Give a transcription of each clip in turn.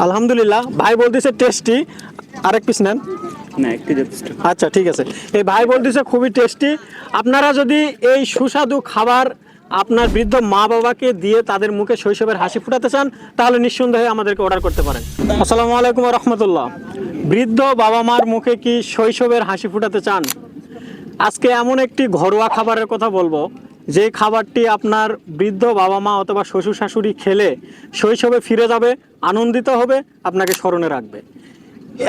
আলহামদুলিল্লাহ, ভাই বলতেছে টেস্টি। আরেক পিস নেন না, একটু যথেষ্ট। আচ্ছা ঠিক আছে। এই ভাই বলতেছে খুবই টেস্টি। আপনারা যদি এই সুস্বাদু খাবার আপনার বৃদ্ধ মা বাবাকে দিয়ে তাদের মুখে শৈশবের হাসি ফুটাতে চান তাহলে নিঃসন্দেহে আমাদেরকে অর্ডার করতে পারেন। আসসালামু আলাইকুম ওয়া রাহমাতুল্লাহ। বৃদ্ধ বাবা মার মুখে কি শৈশবের হাসি ফুটাতে চান? আজকে এমন একটি ঘরোয়া খাবারের কথা বলবো যে খাবারটি আপনার বৃদ্ধ বাবা মা অথবা শ্বশুর শাশুড়ি খেলে শৈশবে ফিরে যাবে, আনন্দিত হবে, আপনাকে স্মরণে রাখবে।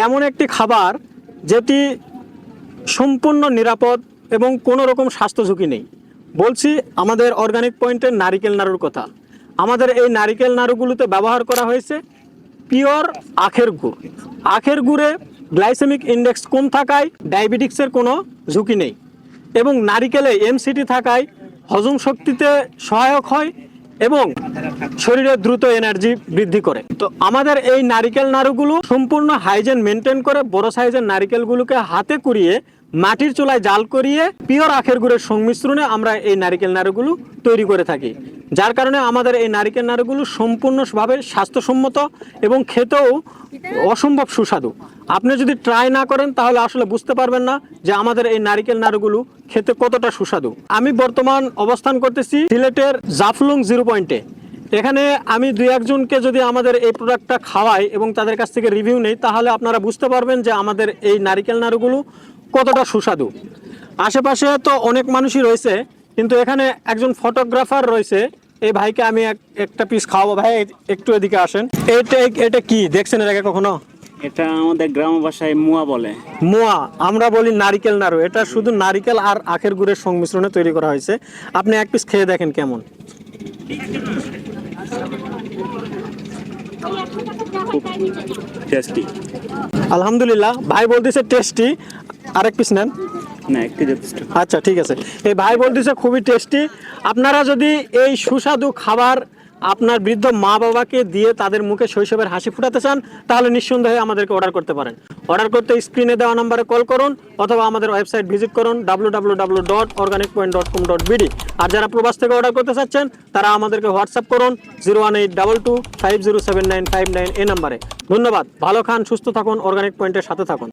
এমন একটি খাবার যেটি সম্পূর্ণ নিরাপদ এবং কোনো রকম স্বাস্থ্য ঝুঁকি নেই। বলছি আমাদের অর্গানিক পয়েন্টের নারিকেল নাড়ুর কথা। আমাদের এই নারিকেল নাড়ুগুলোতে ব্যবহার করা হয়েছে পিওর আখের গুড়। আখের গুড়ে গ্লাইসেমিক ইন্ডেক্স কম থাকায় ডায়াবেটিক্সের কোনো ঝুঁকি নেই এবং নারিকেলে এমসিটি থাকায় হজম শক্তিতে সহায়ক হয় এবং শরীরে দ্রুত এনার্জি বৃদ্ধি করে। তো আমাদের এই নারিকেল নাড়ুগুলো সম্পূর্ণ হাইজেন মেনটেন করে বড় সাইজের নারিকেলগুলোকে হাতে কুড়িয়ে মাটির চুলায় জাল করিয়ে পিওর আখের গুড়ের সংমিশ্রণে আমরা এই নারিকেল নাড়ুগুলো তৈরি করে থাকি, যার কারণে আমাদের এই নারিকেল নাড়ুগুলো সম্পূর্ণভাবে স্বাস্থ্যসম্মত এবং খেতেও অসম্ভব সুস্বাদু। আপনি যদি ট্রাই না করেন তাহলে আসলে বুঝতে পারবেন না যে আমাদের এই নারিকেল নাড়ুগুলো খেতে কতটা সুস্বাদু। আমি বর্তমান অবস্থান করতেছি সিলেটের জাফলং 0 পয়েন্টে। এখানে আমি 2-1 জনকে যদি আমাদের এই প্রোডাক্টটা খাওয়াই এবং তাদের কাছ থেকে রিভিউ নেই তাহলে আপনারা বুঝতে পারবেন যে আমাদের এই নারিকেল নাড়ুগুলো কতটা সুস্বাদু। আশেপাশে তো অনেক মানুষই রয়েছে, কিন্তু এখানে একজন ফটোগ্রাফার রয়েছে। এই ভাইকে আমি একটা পিস খাওয়াবো। ভাই একটু এদিকে আসেন। এটা কি দেখছেন এর আগে কখনো? এটা আমাদের গ্রাম ভাষায় মুয়া বলে। মোয়া, আমরা বলি নারিকেল নাড়ু। এটা শুধু নারিকেল আর আখের গুড়ের সংমিশ্রণে তৈরি করা হয়েছে। আপনি এক পিস খেয়ে দেখেন কেমন। খুব টেস্টি। আলহামদুলিল্লাহ, ভাই বলতেছে টেস্টি। আরেক পিস নেন। না, একটু যথেষ্ট। আচ্ছা ঠিক আছে। এই ভাই বলতেছে খুবই টেস্টি। আপনারা যদি এই সুস্বাদু খাবার আপনার বৃদ্ধ মা বাবাকে দিয়ে তাদের মুখে শৈশবের হাসি ফুটাতে চান তাহলে নিঃসন্দেহে আমাদেরকে অর্ডার করতে পারেন। অর্ডার করতে স্ক্রিনে দেওয়া নম্বরে কল করুন অথবা আমাদের ওয়েবসাইট ভিজিট করুন www.organicpoint.com.bd। আর যারা প্রবাস থেকে অর্ডার করতে চাচ্ছেন তারা আমাদেরকে হোয়াটসঅ্যাপ করুন 01822507959 এই নম্বরে। ধন্যবাদ। ভালো খান, সুস্থ থাকুন, অর্গানিক পয়েন্টের সাথে থাকুন।